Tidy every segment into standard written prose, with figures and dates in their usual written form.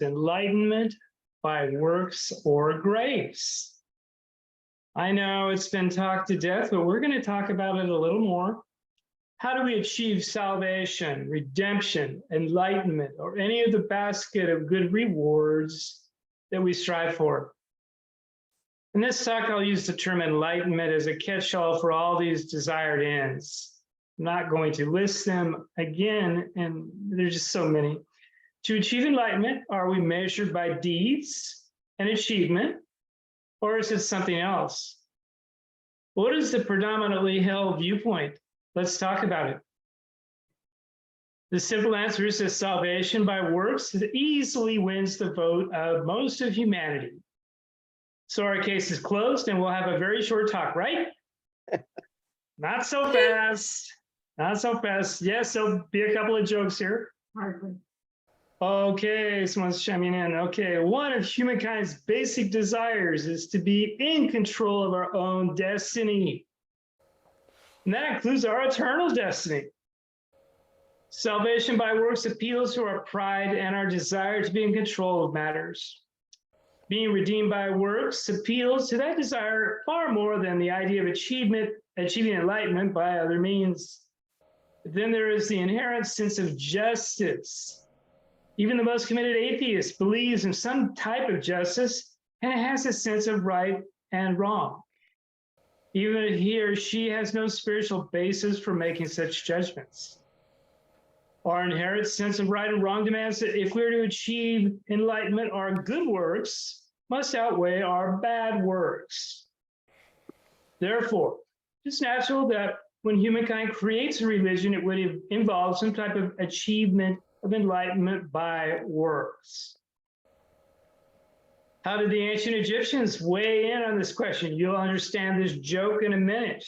enlightenment by works or grace. I know it's been talked to death, but we're going to talk about it a little more. How do we achieve salvation, redemption, enlightenment, or any of the basket of good rewards that we strive for? In this talk, I'll use the term enlightenment as a catch-all for all these desired ends. I'm not going to list them again, and there's just so many. To achieve enlightenment, are we measured by deeds and achievement, or is it something else? What is the predominantly held viewpoint? Let's talk about it. The simple answer is that salvation by works easily wins the vote of most of humanity. So our case is closed, and we'll have a very short talk, right? Not so fast. Not so fast. Yes, there'll be a couple of jokes here. Hardly. Okay, someone's chiming in. Okay, one of humankind's basic desires is to be in control of our own destiny. And that includes our eternal destiny. Salvation by works appeals to our pride and our desire to be in control of matters. Being redeemed by works appeals to that desire far more than the idea of achieving enlightenment by other means. But then there is the inherent sense of justice. Even the most committed atheist believes in some type of justice, and it has a sense of right and wrong. Even if he or she has no spiritual basis for making such judgments. Our inherent sense of right and wrong demands that if we're to achieve enlightenment, our good works must outweigh our bad works. Therefore, it's natural that when humankind creates a religion, it would involve some type of achievement of enlightenment by works. How did the ancient Egyptians weigh in on this question? You'll understand this joke in a minute.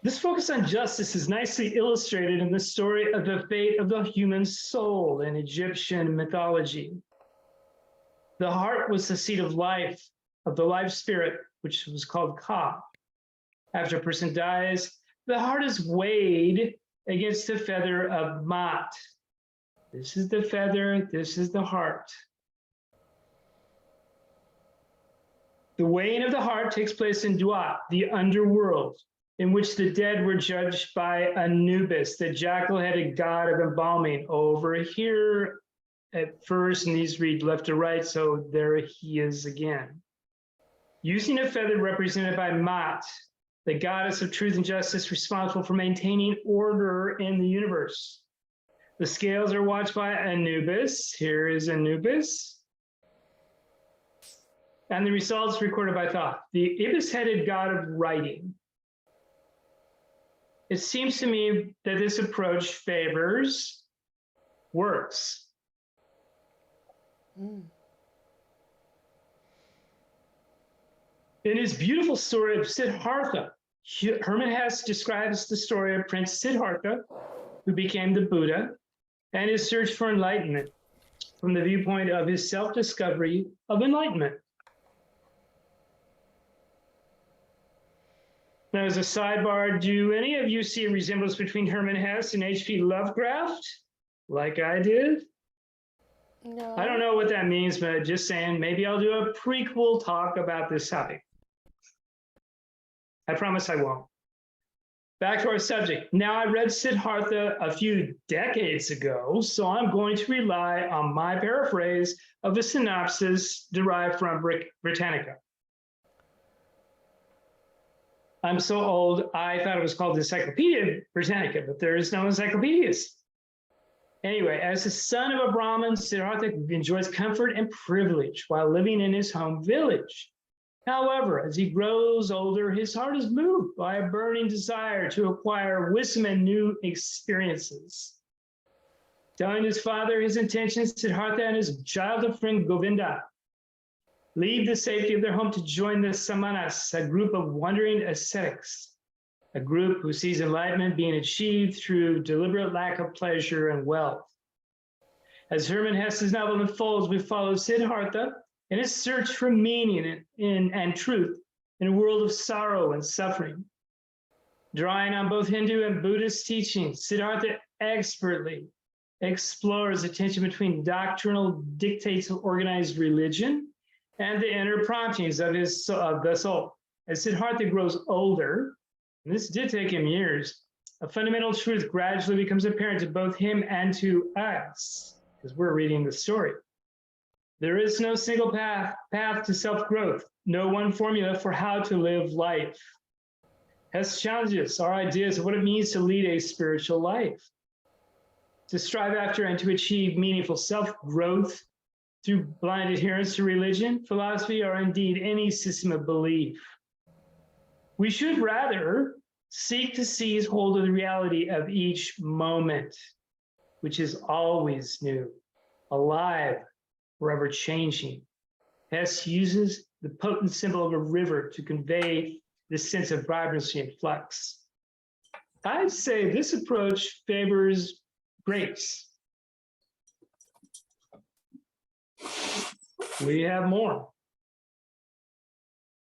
This focus on justice is nicely illustrated in the story of the fate of the human soul in Egyptian mythology. The heart was the seat of life, of the life spirit, which was called Ka. After a person dies, the heart is weighed against the feather of Mat. This is the feather, this is the heart. The weighing of the heart takes place in Duat, the underworld, in which the dead were judged by Anubis, the jackal-headed god of embalming. Over here at first, and these read left to right, so there he is again. Using a feather represented by Mat, the goddess of truth and justice responsible for maintaining order in the universe. The scales are watched by Anubis. Here is Anubis. And the results recorded by Thoth, the ibis-headed god of writing. It seems to me that this approach favors works. In his beautiful story of Siddhartha, Hermann Hesse describes the story of Prince Siddhartha, who became the Buddha, and his search for enlightenment from the viewpoint of his self-discovery of enlightenment. Now, as a sidebar, do any of you see a resemblance between Hermann Hesse and H.P. Lovecraft, like I did? No. I don't know what that means, but just saying, maybe I'll do a prequel talk about this topic. I promise I won't. Back to our subject. Now, I read Siddhartha a few decades ago, so I'm going to rely on my paraphrase of a synopsis derived from Britannica. I'm so old, I thought it was called Encyclopedia Britannica, but there is no encyclopedias. Anyway, as the son of a Brahmin, Siddhartha enjoys comfort and privilege while living in his home village. However, as he grows older, his heart is moved by a burning desire to acquire wisdom and new experiences. Telling his father his intentions, Siddhartha and his childhood friend Govinda leave the safety of their home to join the Samanas, a group of wandering ascetics, a group who sees enlightenment being achieved through deliberate lack of pleasure and wealth. As Hermann Hesse's novel unfolds, we follow Siddhartha in his search for meaning and truth in a world of sorrow and suffering. Drawing on both Hindu and Buddhist teachings, Siddhartha expertly explores the tension between doctrinal dictates of organized religion and the inner promptings of the soul. As Siddhartha grows older, and this did take him years, a fundamental truth gradually becomes apparent to both him and to us, because we're reading the story. There is no single path to self-growth, no one formula for how to live life. Hess challenges our ideas of what it means to lead a spiritual life, to strive after and to achieve meaningful self-growth through blind adherence to religion, philosophy, or indeed any system of belief. We should rather seek to seize hold of the reality of each moment, which is always new, alive, forever changing. Hess uses the potent symbol of a river to convey this sense of vibrancy and flux. I'd say this approach favors grace. We have more.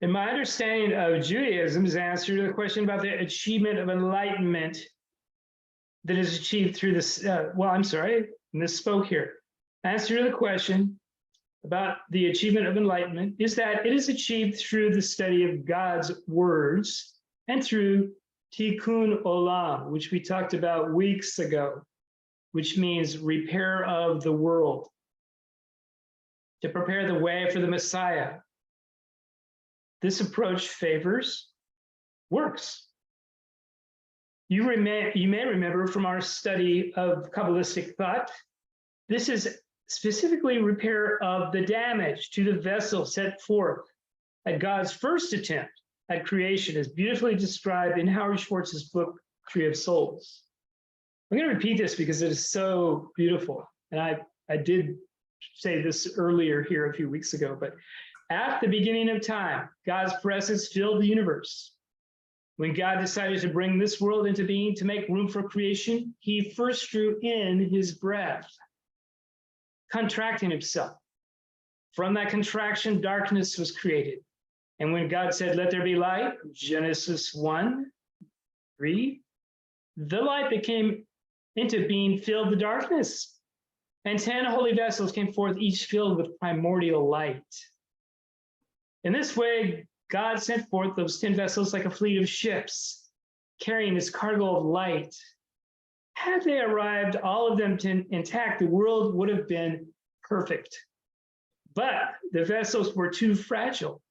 In my understanding of Judaism's answer to the question about the achievement of enlightenment that is achieved through this, misspoke here. Answer to the question about the achievement of enlightenment is that it is achieved through the study of God's words and through tikkun olam, which we talked about weeks ago, which means repair of the world, to prepare the way for the Messiah. This approach favors works. You may remember from our study of Kabbalistic thought, this is specifically repair of the damage to the vessel set forth at God's first attempt at creation, as beautifully described in Howard Schwartz's book, Tree of Souls. I'm going to repeat this because it is so beautiful. And I did say this earlier here a few weeks ago, but at the beginning of time, God's presence filled the universe. When God decided to bring this world into being to make room for creation, he first drew in his breath, contracting himself. From that contraction, darkness was created. And when God said, "Let there be light," Genesis 1:3, the light that came into being filled the darkness. And 10 holy vessels came forth, each filled with primordial light. In this way, God sent forth those 10 vessels like a fleet of ships, carrying this cargo of light. Had they arrived, all of them intact, the world would have been perfect. But the vessels were too fragile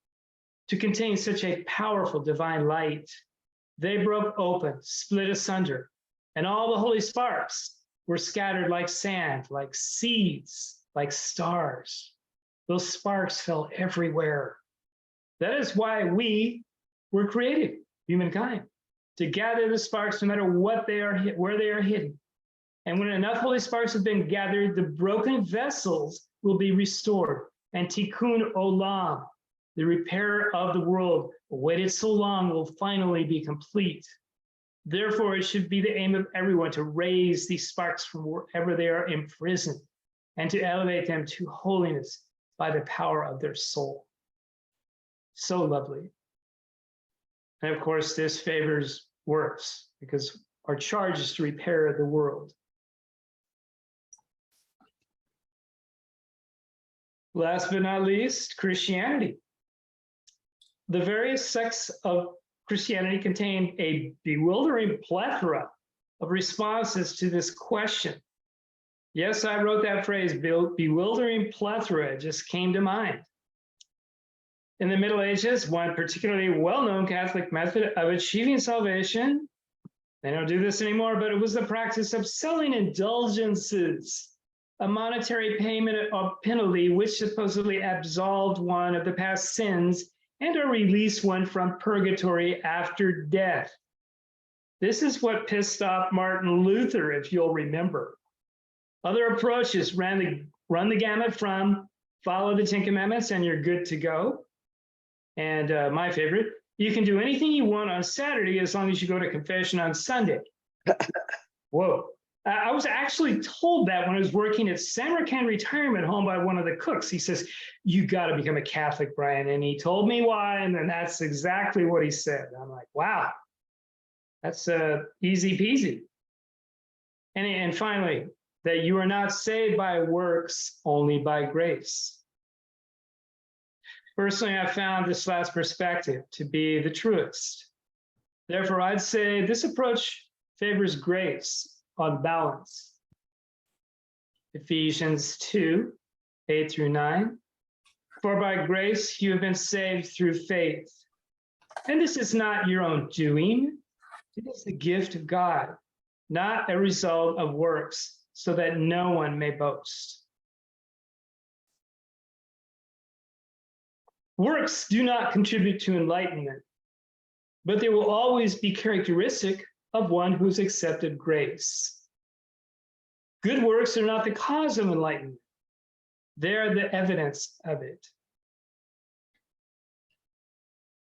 to contain such a powerful divine light. They broke open, split asunder, and all the holy sparks were scattered like sand, like seeds, like stars. Those sparks fell everywhere. That is why we were created, humankind, to gather the sparks no matter what they are, where they are hidden. And when enough holy sparks have been gathered, the broken vessels will be restored. And tikkun olam, the repair of the world, awaited so long, will finally be complete. Therefore, it should be the aim of everyone to raise these sparks from wherever they are imprisoned and to elevate them to holiness by the power of their soul. So lovely. And of course, this favors works because our charge is to repair the world. Last but not least, Christianity. The various sects of Christianity contain a bewildering plethora of responses to this question. Yes, I wrote that phrase, bewildering plethora, it just came to mind. In the Middle Ages, one particularly well-known Catholic method of achieving salvation, they don't do this anymore, but it was the practice of selling indulgences, a monetary payment of penalty which supposedly absolved one of the past sins and or released one from purgatory after death. This is what pissed off Martin Luther, if you'll remember. Other approaches run the gamut from follow the 10 Commandments and you're good to go. And my favorite, you can do anything you want on Saturday as long as you go to confession on Sunday. Whoa. I was actually told that when I was working at Samarkand Retirement Home by one of the cooks. He says, "You got to become a Catholic, Brian." And he told me why, and then that's exactly what he said. I'm like, wow, that's easy peasy. And finally, that you are not saved by works, only by grace. Personally, I found this last perspective to be the truest. Therefore, I'd say this approach favors grace on balance. Ephesians 2, 8 through 9. For by grace you have been saved through faith. And this is not your own doing, it is the gift of God, not a result of works, so that no one may boast. Works do not contribute to enlightenment, but they will always be characteristic of one who's accepted grace. Good works are not the cause of enlightenment. They're the evidence of it.